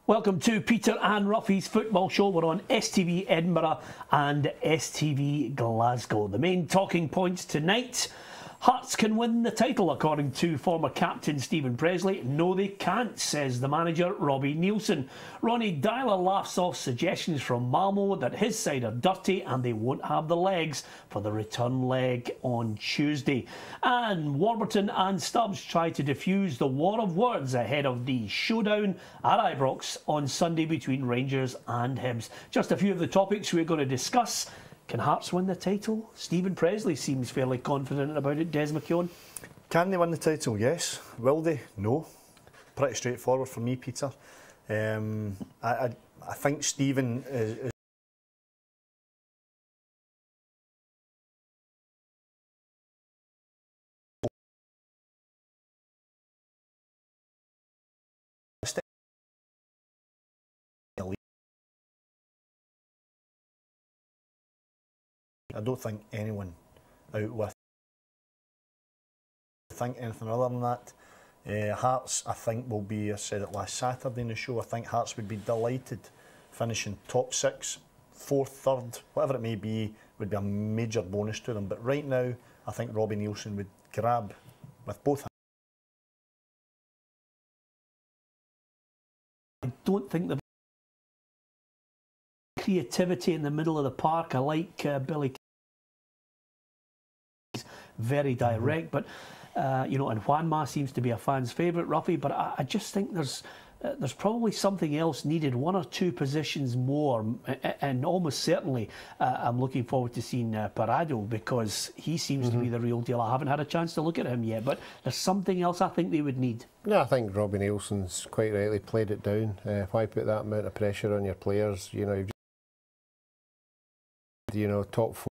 Welcome to Peter and Roughie's football show. We're on STV Edinburgh and STV Glasgow. The main talking points tonight: Hearts can win the title, according to former captain Stephen Presley. No, they can't, says the manager Robbie Neilson. Ronnie Dyler laughs off suggestions from Malmo that his side are dirty and they won't have the legs for the return leg on Tuesday. And Warburton and Stubbs try to defuse the war of words ahead of the showdown at Ibrox on Sunday between Rangers and Hibs. Just a few of the topics we're going to discuss. Can Hearts win the title? Stephen Presley seems fairly confident about it. Des McKeown? Can they win the title? Yes. Will they? No. Pretty straightforward for me, Peter. I think Stephen is I don't think anyone out with think anything other than that. Hearts, I think, will be, I said it last Saturday in the show, I think Hearts would be delighted finishing top six, fourth, third, whatever it may be, would be a major bonus to them. But right now, I think Robbie Neilson would grab with both hands. I don't think the creativity in the middle of the park. I like Billy. He's very direct, but you know, and Juanma seems to be a fan's favourite, Roughie. But I just think there's probably something else needed, one or two positions more, and almost certainly I'm looking forward to seeing Parado, because he seems to be the real deal. I haven't had a chance to look at him yet, but there's something else I think they would need. No, I think Robbie Neilson's quite rightly played it down. Why put that amount of pressure on your players? You know, top four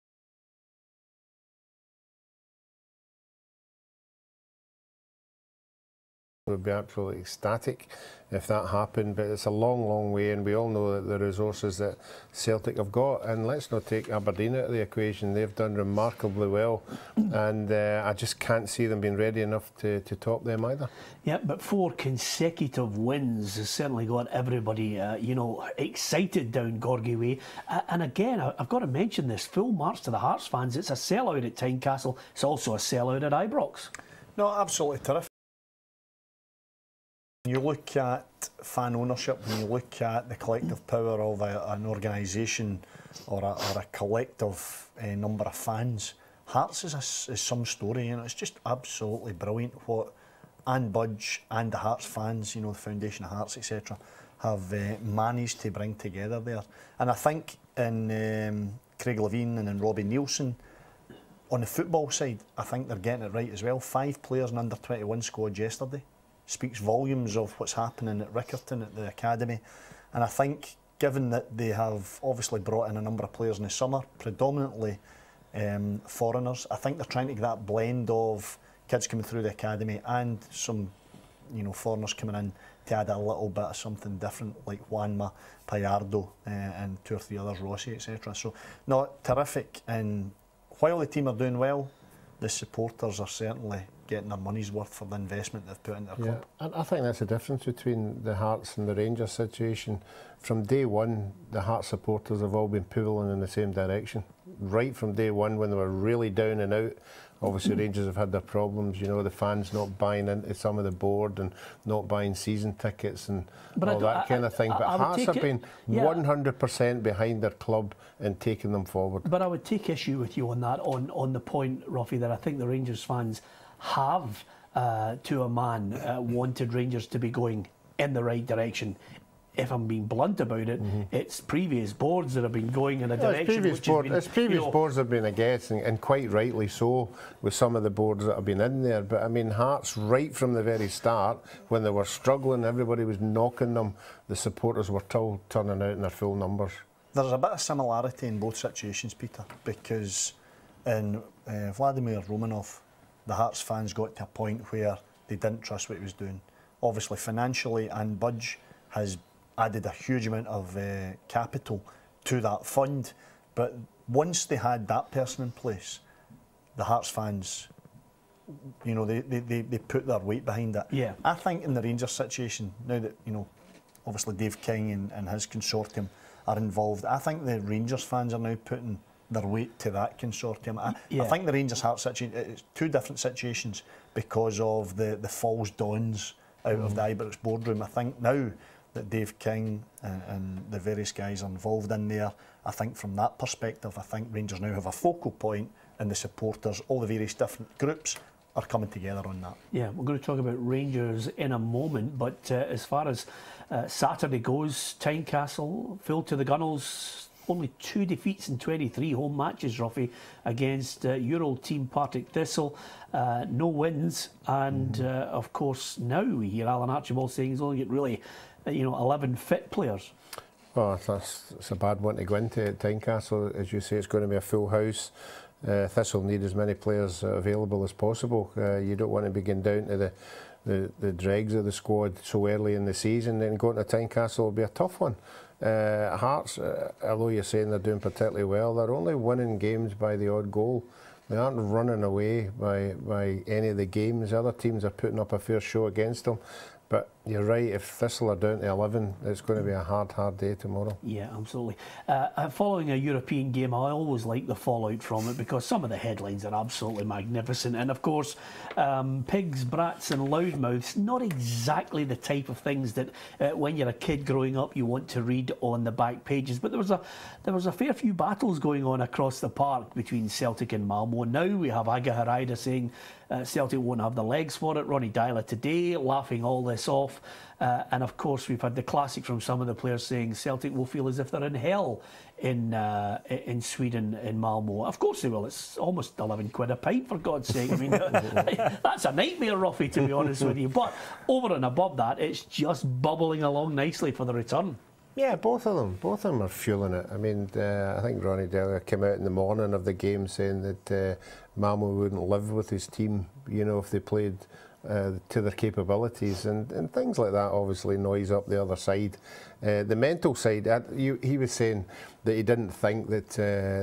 would be absolutely ecstatic if that happened, but it's a long, long way, and we all know that the resources that Celtic have got, and let's not take Aberdeen out of the equation. They've done remarkably well, and I just can't see them being ready enough to top them either. Yeah, but 4 consecutive wins has certainly got everybody, you know, excited down Gorgie way. And again, I've got to mention this, full marks to the Hearts fans. It's a sellout at Tynecastle. It's also a sellout at Ibrox. No, absolutely terrific. When you look at fan ownership, when you look at the collective power of an organisation or a collective number of fans, Hearts is some story, and it's just absolutely brilliant what Anne Budge and the Hearts fans, you know, the Foundation of Hearts, etc., have managed to bring together there. And I think in Craig Levein and in Robbie Neilson, on the football side, I think they're getting it right as well. 5 players in under 21 squad yesterday. Speaks volumes of what's happening at Riccarton, at the academy. And I think, given that they have obviously brought in a number of players in the summer, predominantly foreigners, I think they're trying to get that blend of kids coming through the academy and some, you know, foreigners coming in to add a little bit of something different, like Juanma, Payardo, and 2 or 3 others, Rossi, etc. So, no, terrific. And while the team are doing well, the supporters are certainly getting their money's worth for the investment they've put into their club. And I think that's the difference between the Hearts and the Rangers situation. From day one, the Hearts supporters have all been pulling in the same direction. Right from day one, when they were really down and out, obviously Rangers have had their problems, you know, the fans not buying into some of the board and not buying season tickets and all that kind of thing. But Hearts have been 100% behind their club and taking them forward. But I would take issue with you on that, on the point, Roughie, that I think the Rangers fans have, to a man, wanted Rangers to be going in the right direction. If I'm being blunt about it, it's previous boards that have been going in a direction. Previous boards have been against, and quite rightly so, with some of the boards that have been in there. But I mean, Hearts, right from the very start, when they were struggling, everybody was knocking them, the supporters were turning out in their full numbers. There's a bit of similarity in both situations, Peter, because in Vladimir Romanov, the Hearts fans got to a point where they didn't trust what he was doing. Obviously, financially, and Budge has added a huge amount of capital to that fund, but once they had that person in place, the Hearts fans, you know, they put their weight behind it. Yeah. I think in the Rangers situation, now that, you know, obviously Dave King and his consortium are involved. I think the Rangers fans are now putting their weight to that consortium. I think the Rangers Hearts situation, it's two different situations because of the false dawns out of the Ibrox boardroom. I think now that Dave King and the various guys are involved in there, I think from that perspective, I think Rangers now have a focal point, and the supporters, all the various different groups, are coming together on that. Yeah, we're going to talk about Rangers in a moment, but as far as Saturday goes, Tynecastle full to the gunnels. Only 2 defeats in 23 home matches, Roughie, against Euro team Partick Thistle. No wins, and of course now we hear Alan Archibald saying he's only got really 11 fit players. Oh, it's a bad one to go into at Tynecastle. As you say, it's going to be a full house. Thistle need as many players available as possible. You don't want to be going down to the dregs of the squad so early in the season. Then going to Tynecastle will be a tough one. Hearts, although you're saying they're doing particularly well, they're only winning games by the odd goal. They aren't running away by any of the games. Other teams are putting up a fair show against them. But you're right, if Thistle are down to 11, it's going to be a hard day tomorrow. Yeah, absolutely. Following a European game, I always like the fallout from it because some of the headlines are absolutely magnificent. And of course, pigs, brats and loudmouths, not exactly the type of things that when you're a kid growing up you want to read on the back pages. But there was a fair few battles going on across the park between Celtic and Malmo. Now we have Aga Harida saying Celtic won't have the legs for it. Ronnie Dyla today laughing all this off. And of course we've had the classic from some of the players saying Celtic will feel as if they're in hell in Sweden, in Malmo. Of course they will. It's almost 11 quid a pint, for God's sake. I mean, that's a nightmare, Roughie, to be honest with you. But over and above that, it's just bubbling along nicely for the return. Yeah, both of them are fueling it. I mean, I think Ronnie Dyla came out in the morning of the game saying that Malmo wouldn't live with his team, if they played to their capabilities, and things like that obviously noise up the other side. The mental side, he was saying that he didn't think that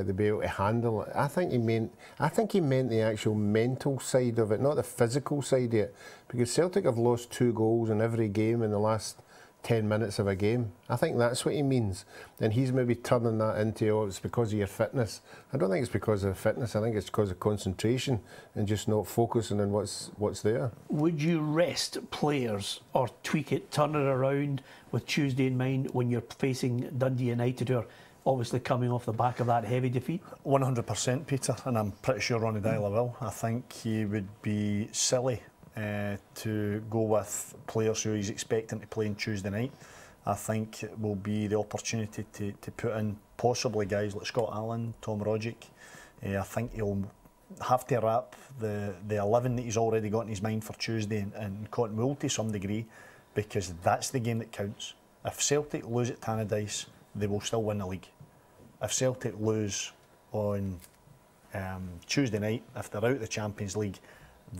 they'd be able to handle it. I think he meant the actual mental side of it, not the physical side of it, because Celtic have lost 2 goals in every game in the last 10 minutes of a game. I think that's what he means. And he's maybe turning that into, it's because of your fitness. I don't think it's because of fitness. I think it's because of concentration and just not focusing on what's there. Would you rest players or tweak it, turn it around with Tuesday in mind when you're facing Dundee United, who are obviously coming off the back of that heavy defeat? 100%, Peter, and I'm pretty sure Ronnie Dyla will. I think he would be silly to go with players who he's expecting to play on Tuesday night. I think it will be the opportunity to put in possibly guys like Scott Allen, Tom Rogic. I think he'll have to wrap the 11 that he's already got in his mind for Tuesday in Cotton Wool to some degree, because that's the game that counts. If Celtic lose at Tannadice, they will still win the league. If Celtic lose on Tuesday night, if they're out of the Champions League,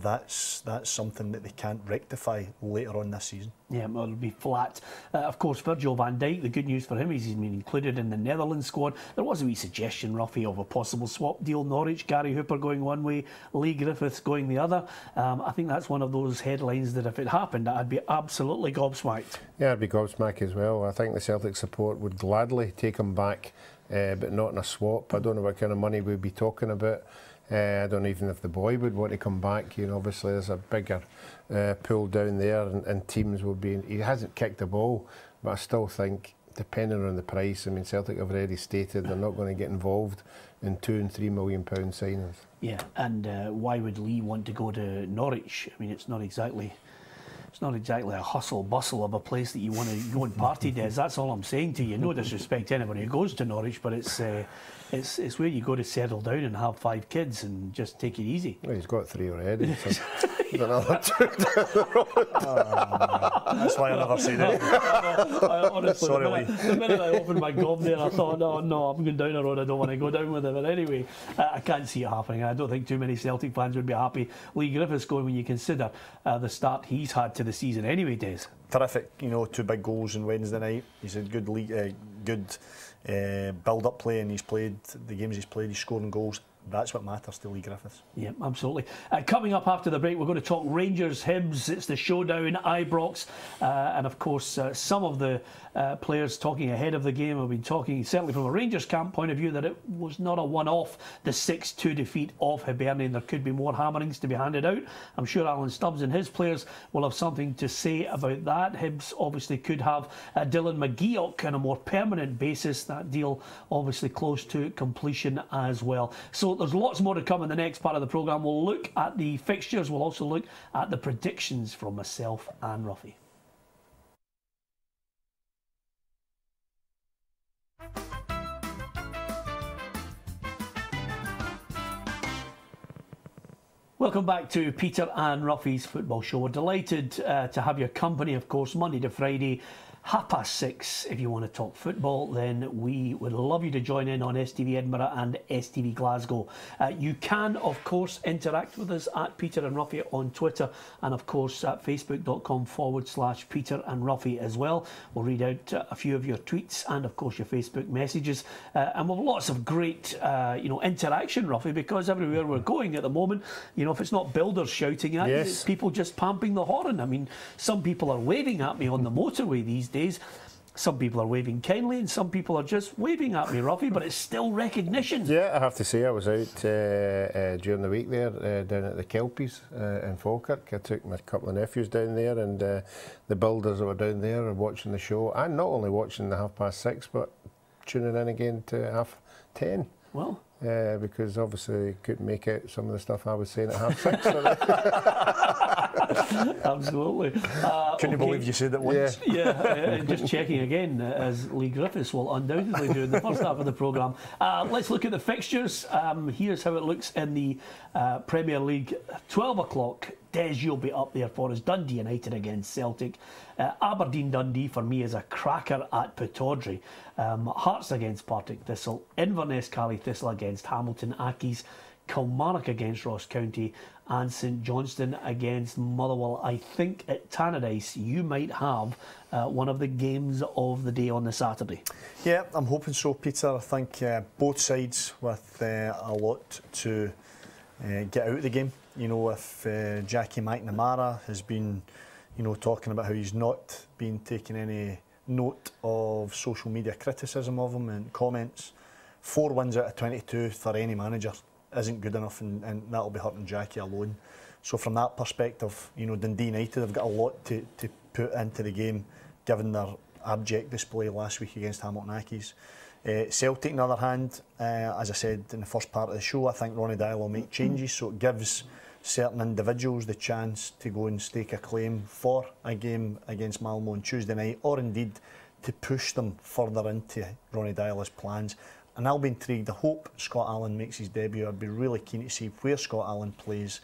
that's something that they can't rectify later on this season. Yeah, it'll be flat. Of course, Virgil van Dijk, the good news for him is he's been included in the Netherlands squad. There was a wee suggestion, Roughie, of a possible swap deal. Norwich, Gary Hooper going one way, Lee Griffiths going the other. I think that's one of those headlines that if it happened, I'd be absolutely gobsmacked. Yeah, I'd be gobsmacked as well. I think the Celtic support would gladly take him back, but not in a swap. I don't know what kind of money we'd be talking about. I don't even know if the boy would want to come back. Obviously there's a bigger pool down there, and teams will be. He hasn't kicked the ball, but I still think, depending on the price, I mean, Celtic have already stated they're not going to get involved in £2 and £3 million signings. Yeah, and why would Lee want to go to Norwich? I mean, it's not exactly a hustle bustle of a place that you want to go and party, Des. That's all I'm saying to you. No disrespect to anybody who goes to Norwich, but it's where you go to settle down and have 5 kids and just take it easy. Well, he's got 3 already. So another 2 down the road. That's why I never said it. Honestly, sorry, the minute I opened my gob there, I thought, no, I'm going down a road I don't want to go down with it. But anyway, I can't see it happening. I don't think too many Celtic fans would be happy. Lee Griffiths going when you consider the start he's had to the season anyway, Des. Terrific, 2 big goals on Wednesday night. He's had good build-up play, and he's played the games he's played. He's scoring goals. that's what matters to Lee Griffiths. Yeah, absolutely. Coming up after the break, we're going to talk Rangers Hibs. It's the showdown, Ibrox, and of course some of the players talking ahead of the game have been talking, certainly from a Rangers camp point of view, that it was not a one-off, the 6-2 defeat of Hibernian. There could be more hammerings to be handed out. I'm sure Alan Stubbs and his players will have something to say about that. Hibs obviously could have Dylan McGeoch on a more permanent basis. That deal obviously close to completion as well. So there's lots more to come in the next part of the programme. We'll look at the fixtures. We'll also look at the predictions from myself and Roughie. Welcome back to Peter and Roughie's Football Show. We're delighted to have your company, of course, Monday to Friday, 6:30. If you want to talk football, then we would love you to join in on STV Edinburgh and STV Glasgow. You can, of course, interact with us at Peter and Roughie on Twitter, and of course at facebook.com/Peter and Roughie as well. We'll read out a few of your tweets and of course your Facebook messages, and we've lots of great interaction, Roughie, because everywhere we're going at the moment, if it's not builders shouting at you, it's people just pumping the horn. I mean, some people are waving at me on the motorway these days. Some people are waving kindly and some people are just waving at me, Roughie, but it's still recognition. Yeah, I have to say I was out during the week there down at the Kelpies in Falkirk. I took my couple of nephews down there, and the builders that were down there are watching the show, and not only watching the 6:30 but tuning in again to 10:30. Well, because obviously couldn't make out some of the stuff I was saying at 6:30. Absolutely. Can you believe you said that once? Yeah, just checking again, as Lee Griffiths will undoubtedly do in the first half of the programme. Let's look at the fixtures. Here's how it looks in the Premier League. 12 o'clock, Des, you'll be up there for us. Dundee United against Celtic. Aberdeen Dundee for me is a cracker at Pittodrie. Hearts against Partick Thistle. Inverness Cally Thistle against Hamilton Accies. Kilmarnock against Ross County, and St Johnstone against Motherwell. I think at Tannadice you might have one of the games of the day on the Saturday. Yeah, I'm hoping so, Peter. I think both sides with a lot to get out of the game. If Jackie McNamara has been, talking about how he's not been taking any note of social media criticism of him and comments, 4 wins out of 22 for any manager isn't good enough, and that'll be hurting Jackie alone. So from that perspective, Dundee United have got a lot to put into the game, given their abject display last week against Hamilton Accies. Celtic, on the other hand, as I said in the first part of the show, I think Ronnie Dyle will make changes, so it gives certain individuals the chance to go and stake a claim for a game against Malmo on Tuesday night, or indeed to push them further into Ronnie Dyle's plans. And I'll be intrigued. I hope Scott Allan makes his debut. I'd be really keen to see where Scott Allan plays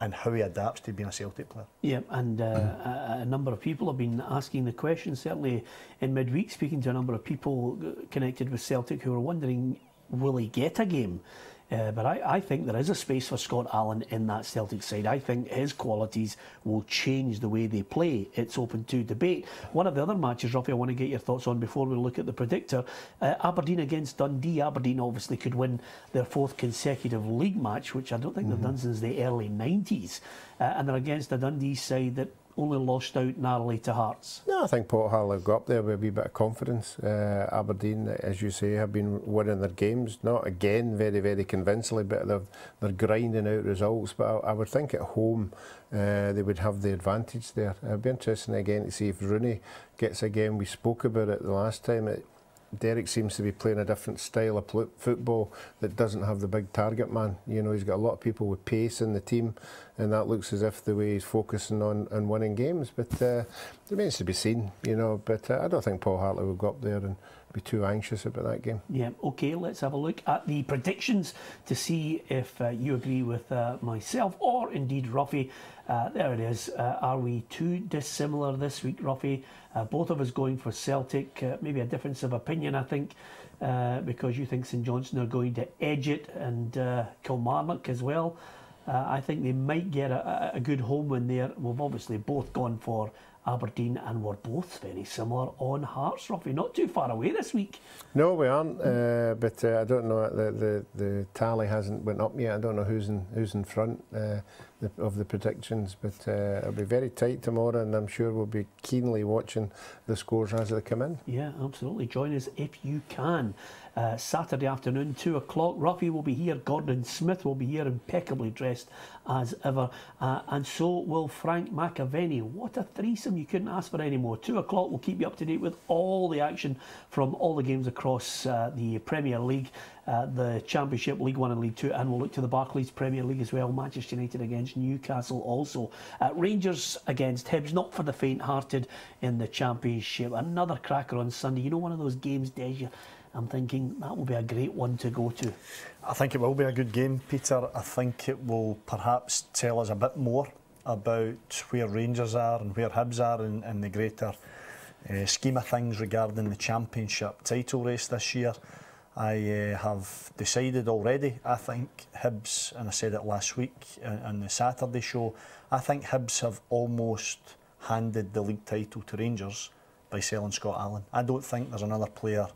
and how he adapts to being a Celtic player. Yeah, and a number of people have been asking the question, certainly in midweek, speaking to a number of people connected with Celtic who are wondering, will he get a game? But I think there is a space for Scott Allan in that Celtic side. I think his qualities will change the way they play. It's open to debate. One of the other matches, Roughie, I want to get your thoughts on before we look at the predictor. Aberdeen against Dundee. Aberdeen obviously could win their 4th consecutive league match, which I don't think they've done since the early 90s. And they're against a Dundee side that only lost out narrowly to Hearts. No, I think Port Harlow got up there with a wee bit of confidence. Aberdeen, as you say, have been winning their games, not again very, very convincingly, but they're grinding out results. But I would think at home they would have the advantage there. It'd be interesting again to see if Rooney gets a game. We spoke about it the last time. Derek seems to be playing a different style of football that doesn't have the big target man. He's got a lot of people with pace in the team, and that looks as if the way he's focusing on winning games. But it remains to be seen, But I don't think Paul Hartley will go up there and be too anxious about that game. Yeah, OK, let's have a look at the predictions to see if you agree with myself or indeed Roughie. There it is. Are we too dissimilar this week, Roughie? Both of us going for Celtic. Maybe a difference of opinion, I think, because you think St Johnstone are going to edge it, and Kilmarnock as well. I think they might get a good home win there. We've obviously both gone for Aberdeen, and we're both very similar on Hearts, Roughie. Not too far away this week. No, we aren't, but I don't know, the tally hasn't went up yet. I don't know who's in front of the predictions, but it'll be very tight tomorrow, and I'm sure we'll be keenly watching the scores as they come in. Yeah, absolutely. Join us if you can. Saturday afternoon, 2 o'clock. Roughie will be here. Gordon Smith will be here, impeccably dressed as ever. And so will Frank McAvenny. What a threesome. You couldn't ask for any more. 2 o'clock, we'll keep you up to date with all the action from all the games across the Premier League, the Championship, League One and League Two, and we'll look to the Barclays Premier League as well. Manchester United against Newcastle also. Rangers against Hibs, not for the faint-hearted in the Championship. Another cracker on Sunday. You know, one of those games, Des, I'm thinking that will be a great one to go to. I think it will be a good game, Peter. I think it will perhaps tell us a bit more about where Rangers are and where Hibs are in the greater scheme of things regarding the Championship title race this year. I have decided already, I think Hibs, and I said it last week on the Saturday show, I think Hibs have almost handed the league title to Rangers by selling Scott Allan. I don't think there's another player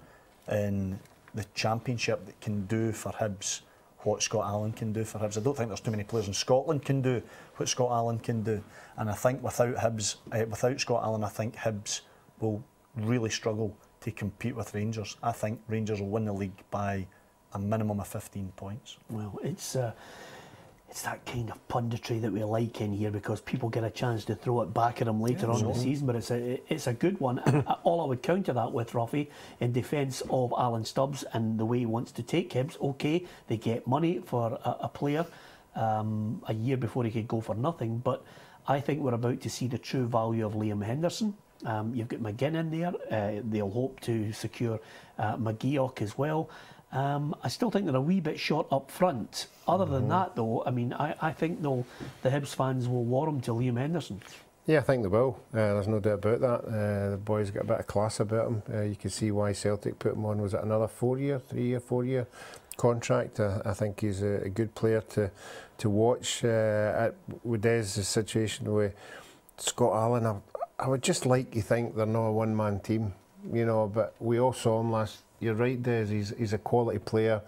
in the Championship that can do for Hibs what Scott Allan can do for Hibs. I don't think there's too many players in Scotland can do what Scott Allan can do, and I think without Scott Allan, I think Hibs will really struggle to compete with Rangers. I think Rangers will win the league by a minimum of 15 points. Well, it's that kind of punditry that we like in here, because people get a chance to throw it back at them later on in the season, but it's a good one. And all I would counter that with, Roughie, in defence of Alan Stubbs and the way he wants to take Hibs, OK, they get money for a player a year before he could go for nothing, but I think we're about to see the true value of Liam Henderson. You've got McGinn in there. They'll hope to secure McGeoch as well. I still think they're a wee bit short up front. Other than that, though, I mean, I think the Hibs fans will warm to Liam Henderson. Yeah, I think they will. There's no doubt about that. The boy's got a bit of class about him. You can see why Celtic put him on. Was it another 4-year contract? I think he's a good player to watch. With Des' situation with Scott Allan, I would just like to think they're not a one-man team, you know, but we all saw him last. You're right, Des, he's a quality player,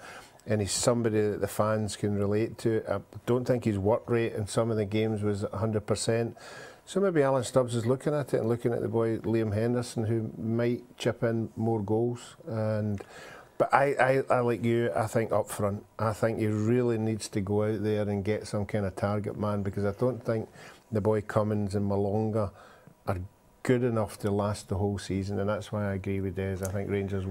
and he's somebody that the fans can relate to. I don't think his work rate in some of the games was 100%. So maybe Alan Stubbs is looking at it and looking at the boy Liam Henderson, who might chip in more goals. But I like you, I think up front, I think he really needs to go out there and get some kind of target man, because I don't think the boy Cummins and Malonga are good enough to last the whole season, and that's why I agree with Des. I think Rangers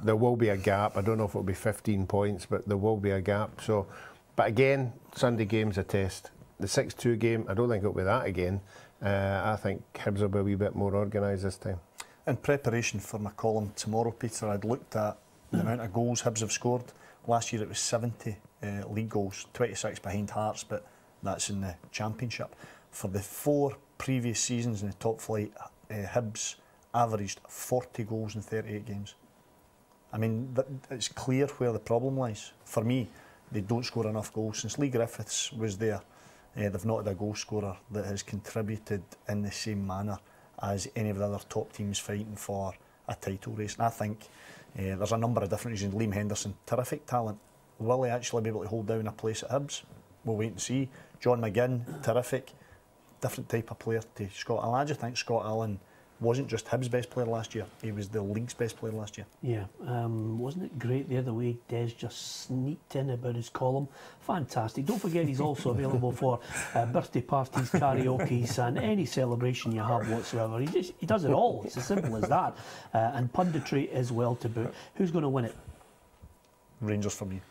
there will be a gap. I don't know if it'll be 15 points, but there will be a gap. So, but again, Sunday game's a test. The 6-2 game, I don't think it'll be that again. I think Hibs will be a wee bit more organised this time. In preparation for my column tomorrow, Peter, I'd looked at the amount of goals Hibs have scored. Last year it was 70 league goals, 26 behind Hearts, but that's in the Championship. For the 4 previous seasons in the top flight, Hibs averaged 40 goals in 38 games. I mean, it's clear where the problem lies. For me, they don't score enough goals. Since Lee Griffiths was there, they've not had a goal scorer that has contributed in the same manner as any of the other top teams fighting for a title race. And I think there's a number of different reasons. Liam Henderson, terrific talent. Will he actually be able to hold down a place at Hibs? We'll wait and see. John McGinn, terrific. Different type of player to Scott Allan. I just think Scott Allan wasn't just Hibs' best player last year, he was the league's best player last year. Yeah, wasn't it great the other way Des just sneaked in about his column? Fantastic. Don't forget he's also available for birthday parties, karaoke's and any celebration you have whatsoever. He does it all. It's as simple as that. And punditry as well to boot. Who's going to win it? Rangers for me.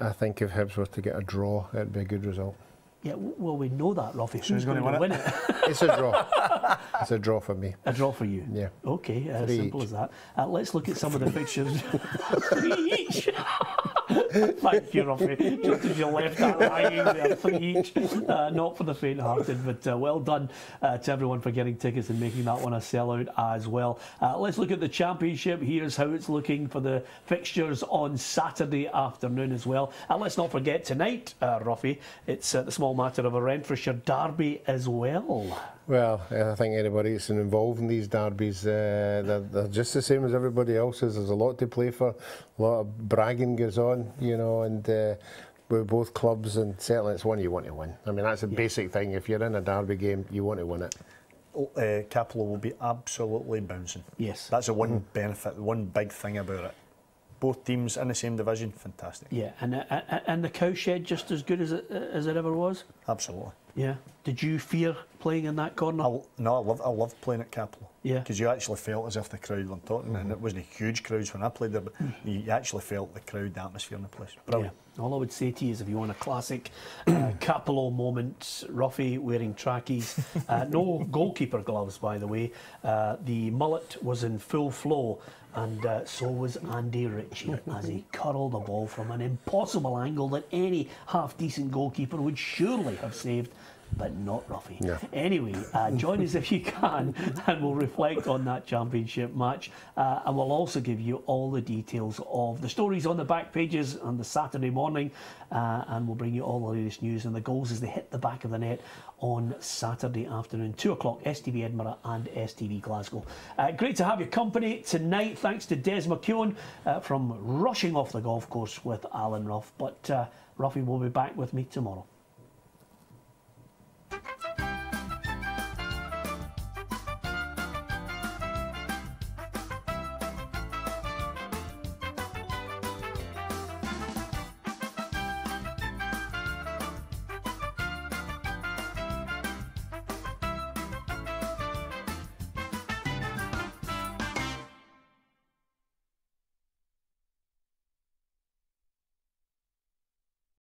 I think if Hibs were to get a draw, it'd be a good result. Yeah, well, we know that, Roughie. Who's going to win it? It's a draw. It's a draw for me. A draw for you? Yeah. Okay, simple as that. Let's look at some of the fixtures. 3 each. Thank you, Roughie. Just as you left that hanging there, 3 each. Not for the faint-hearted, but well done to everyone for getting tickets and making that one a sellout as well. Let's look at the Championship. Here's how it's looking for the fixtures on Saturday afternoon as well. Let's not forget tonight, Roughie, it's the small matter of a Renfrewshire derby as well. Well, I think anybody that's involved in these derbies, they're just the same as everybody else's. There's a lot to play for, a lot of bragging goes on, you know, and with both clubs, and certainly it's one you want to win. I mean, that's a basic thing. If you're in a derby game, you want to win it. Capello will be absolutely bouncing. Yes. That's the one benefit, the one big thing about it. Both teams in the same division, fantastic. Yeah, and the cowshed just as good as it ever was? Absolutely. Yeah. Did you fear playing in that corner? No, I loved playing at Capello. Yeah. Because you actually felt as if the crowd were talking, and it wasn't huge crowds when I played there, but you actually felt the crowd, the atmosphere in the place. Brilliant. Yeah. All I would say to you is if you want a classic Capello moment, Roughie wearing trackies, no goalkeeper gloves, by the way. The mullet was in full flow, and so was Andy Ritchie as he curled the ball from an impossible angle that any half-decent goalkeeper would surely have saved, but not Roughie. Yeah. Anyway, join us if you can, and we'll reflect on that championship match, and we'll also give you all the details of the stories on the back pages on the Saturday morning, and we'll bring you all the latest news and the goals as they hit the back of the net on Saturday afternoon, 2 o'clock, STV Edinburgh and STV Glasgow. Great to have your company tonight. Thanks to Des McKeown from rushing off the golf course with Alan Ruff. But Roughie will be back with me tomorrow.